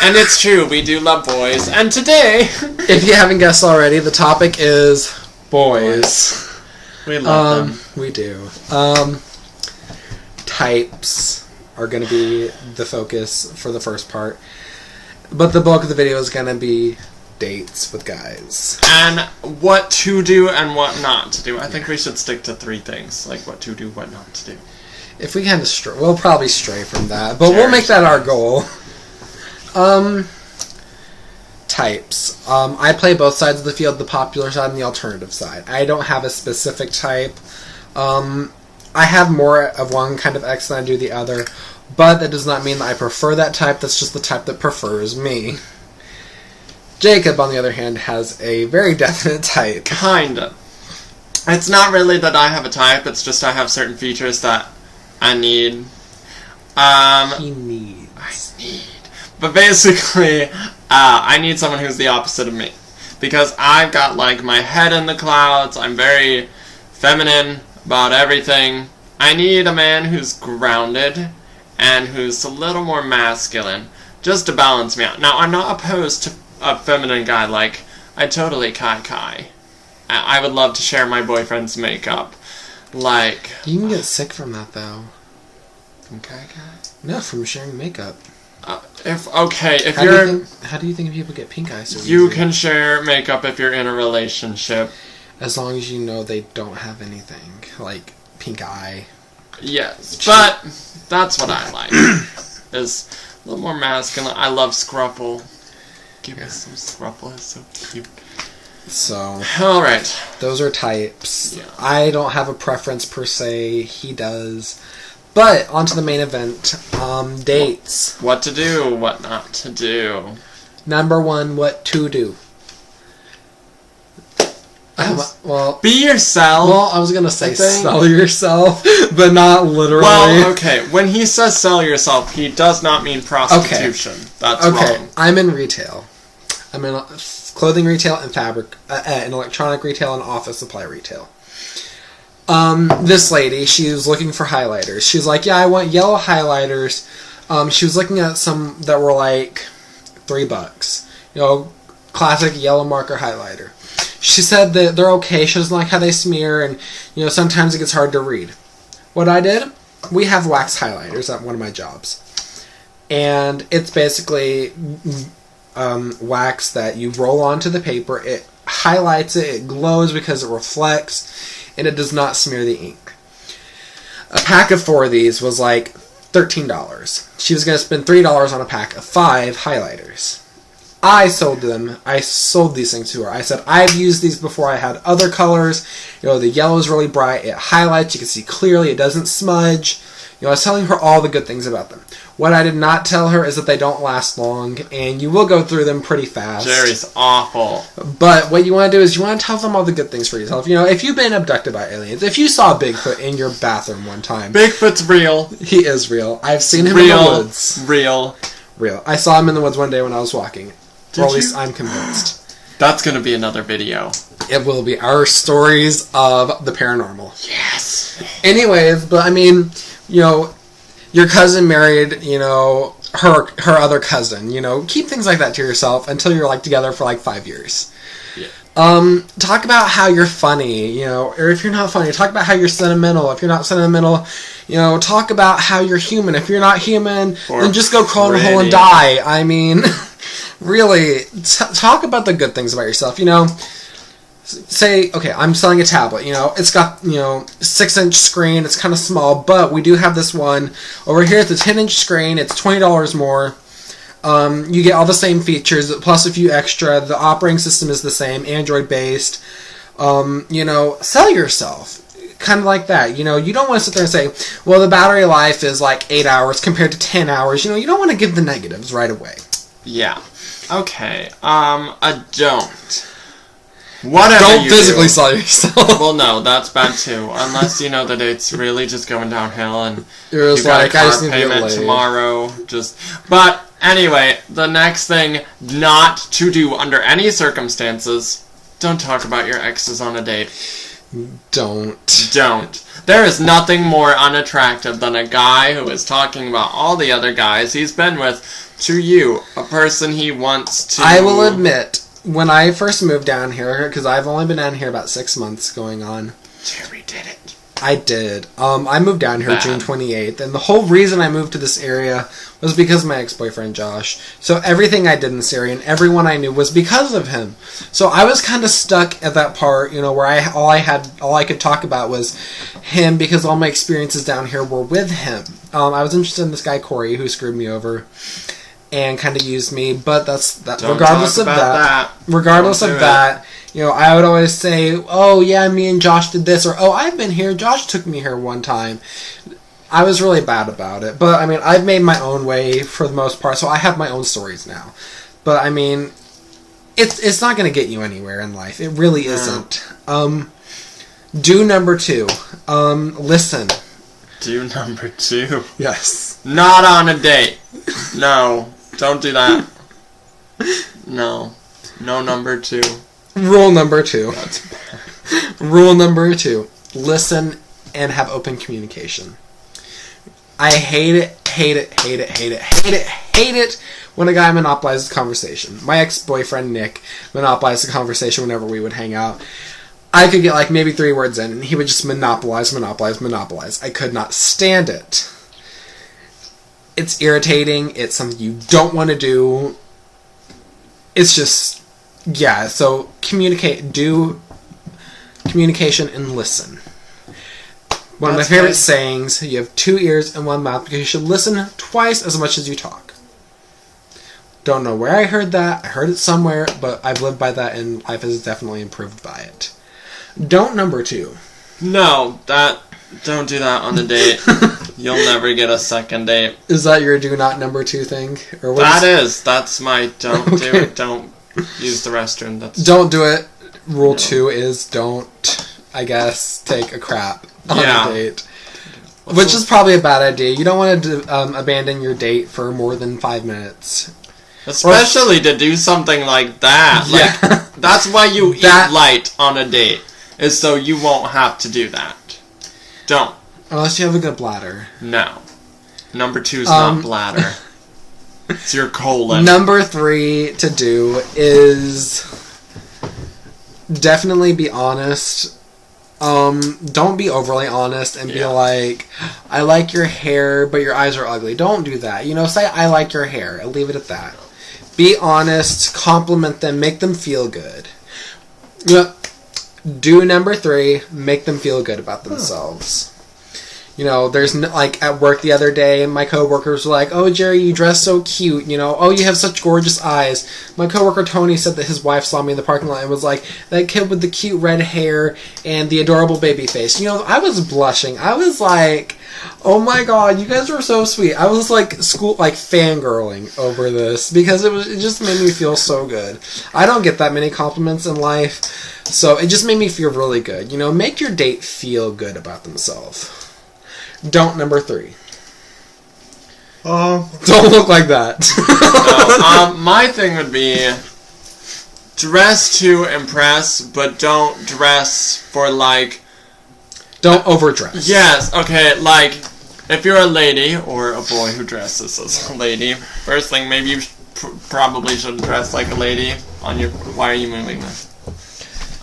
And it's true, we do love boys. And today, if you haven't guessed already, the topic is boys. We love them. We do. Types are going to be the focus for the first part. But the bulk of the video is going to be dates with guys. And what to do and what not to do. I think we should stick to 3 things. Like what to do, what not to do. If we kind of we'll probably stray from that. But we'll make that our goal. Types. I play both sides of the field, the popular side and the alternative side. I don't have a specific type. I have more of one kind of X than I do the other, but that does not mean that I prefer that type. That's just the type that prefers me. Jacob, on the other hand, has a very definite type. Kinda. It's not really that I have a type, it's just I have certain features that I need. He needs. I need. But basically, I need someone who's the opposite of me. Because I've got, like, my head in the clouds, I'm very feminine about everything. I need a man who's grounded and who's a little more masculine, just to balance me out. Now, I'm not opposed to a feminine guy, like, I totally kai. I would love to share my boyfriend's makeup. Like... You can get sick from that, though. From kai? No, from sharing makeup. How do you think people get pink eye so you easy? can share makeup if you're in a relationship. As long as you know they don't have anything, like pink eye. Yes, but that's what I like. Is a little more masculine. I love Scruffle. Give me some Scruffle, it's so cute. So, alright. Those are types. Yeah. I don't have a preference per se, he does. But, on to the main event, dates. What to do, what not to do. Number 1, what to do. Be yourself. Well, I was going to say sell yourself, but not literally. Well, okay, when he says sell yourself, he does not mean prostitution. Okay. That's wrong. I'm in retail. I'm in clothing retail and fabric, and electronic retail and office supply retail. This lady, she was looking for highlighters. She was like, yeah, I want yellow highlighters. She was looking at some that were like $3. You know, classic yellow marker highlighter. She said that they're okay. She doesn't like how they smear, and, you know, sometimes it gets hard to read. What I did, we have wax highlighters at one of my jobs. And it's basically wax that you roll onto the paper. It highlights it, it glows because it reflects, and it does not smear the ink. A pack of 4 of these was like $13. She was going to spend $3 on a pack of 5 highlighters. I sold these things to her. I said, I've used these before. I had other colors. You know, the yellow is really bright. It highlights. You can see clearly. It doesn't smudge. You know, I was telling her all the good things about them. What I did not tell her is that they don't last long, and you will go through them pretty fast. Jerry's awful. But what you want to do is you want to tell them all the good things for yourself. You know, if you've been abducted by aliens, if you saw Bigfoot in your bathroom one time. Bigfoot's real. He is real. I've seen him in the woods. Real. I saw him in the woods one day when I was walking. Or at least I'm convinced. That's going to be another video. It will be our stories of the paranormal. Yes. Anyways, but I mean, you know, your cousin married, you know, her other cousin. You know, keep things like that to yourself until you're like together for like 5 years. Yeah. Talk about how you're funny, you know, or if you're not funny, talk about how you're sentimental. If you're not sentimental, you know, talk about how you're human. If you're not human, then just go crawl in a hole and die. I mean... Really, talk about the good things about yourself. You know, say, okay, I'm selling a tablet. You know, it's got, you know, 6-inch screen. It's kind of small, but we do have this one over here. It's a 10-inch screen. It's $20 more. You get all the same features plus a few extra. The operating system is the same, Android based. You know, sell yourself. Kind of like that. You know, you don't want to sit there and say, well, the battery life is like 8 hours compared to 10 hours. You know, you don't want to give the negatives right away. Yeah. Okay. Don't. Whatever Don't you physically do. sell yourself. Well, no, that's bad too. Unless you know that it's really just going downhill and you've got a car payment tomorrow. But anyway, the next thing not to do under any circumstances, don't talk about your exes on a date. Don't. Don't. There is nothing more unattractive than a guy who is talking about all the other guys he's been with to you, a person he wants to... I will admit, when I first moved down here, because I've only been down here about 6 months going on. Jerry did it. I did. I moved down here Bad. June 28th, and the whole reason I moved to this area was because of my ex-boyfriend Josh. So everything I did in this area and everyone I knew was because of him. So I was kind of stuck at that part, you know, where all I could talk about was him because all my experiences down here were with him. I was interested in this guy Corey who screwed me over and kind of used me, but that's that. Don't Regardless talk of about that, that. regardless Don't of do that. You know, I would always say, oh, yeah, me and Josh did this, or, oh, I've been here, Josh took me here one time. I was really bad about it. But, I mean, I've made my own way for the most part, so I have my own stories now. But, I mean, it's not going to get you anywhere in life. It really isn't. Do number 2. Listen. Do number 2. Yes. Not on a date. No. Don't do that. No. No number 2. Rule number 2. That's bad. Rule number 2. Listen and have open communication. I hate it when a guy monopolizes the conversation. My ex-boyfriend Nick monopolized the conversation whenever we would hang out. I could get like maybe 3 words in and he would just monopolize. I could not stand it. It's irritating. It's something you don't want to do. It's just, yeah, so do communication and listen. One of my favorite sayings, you have 2 ears and 1 mouth because you should listen twice as much as you talk. Don't know where I heard that. I heard it somewhere, but I've lived by that and life has definitely improved by it. Don't number 2. No, don't do that on a date. You'll never get a second date. Is that your do not number 2 thing? Or That's my don't do Okay. it. Don't use the restroom. Don't do it. Rule 2 is don't, I guess, take a crap on a date. Which is probably a bad idea. You don't want to abandon your date for more than 5 minutes. Especially to do something like that. Yeah. Like, that's why you eat light on a date. Is so you won't have to do that. Don't. Unless you have a good bladder. No. Number 2 is not bladder. It's your colon. Number 3 to do is definitely be honest. Don't be overly honest and be like, I like your hair, but your eyes are ugly. Don't do that. You know, say I like your hair and leave it at that. Be honest, compliment them, make them feel good. Yep. Do number 3, make them feel good about themselves. You know, there's like at work the other day, my coworkers were like, "Oh, Jerry, you dress so cute." You know, "Oh, you have such gorgeous eyes." My coworker Tony said that his wife saw me in the parking lot and was like, "That kid with the cute red hair and the adorable baby face." You know, I was blushing. I was like, "Oh my god, you guys are so sweet." I was like fangirling over this because it just made me feel so good. I don't get that many compliments in life, so it just made me feel really good. You know, make your date feel good about themselves. Don't number 3. Don't look like that. No, my thing would be dress to impress, but don't dress for like... Don't overdress. Yes, okay, like, if you're a lady, or a boy who dresses as a lady, first thing, maybe you probably shouldn't dress like a lady on your... Why are you moving this?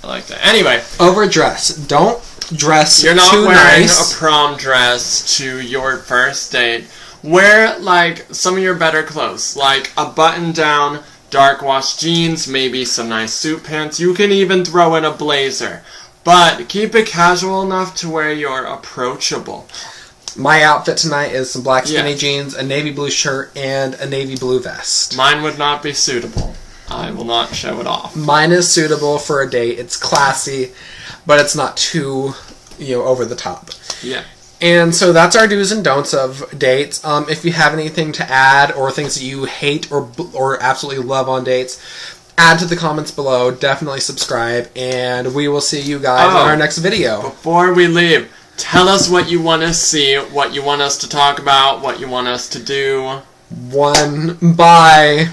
I like that. Anyway. Overdress. Don't dress too nice. You're not wearing a prom dress to your first date. Wear, like, some of your better clothes. Like, a button-down, dark wash jeans, maybe some nice suit pants. You can even throw in a blazer. But keep it casual enough to where you're approachable. My outfit tonight is some black skinny jeans, a navy blue shirt, and a navy blue vest. Mine would not be suitable. I will not show it off. Mine is suitable for a date. It's classy, but it's not too, over the top. Yeah. And so that's our do's and don'ts of dates. If you have anything to add or things that you hate or absolutely love on dates, add to the comments below. Definitely subscribe, and we will see you guys in our next video. Before we leave, tell us what you want to see, what you want us to talk about, what you want us to do. Bye.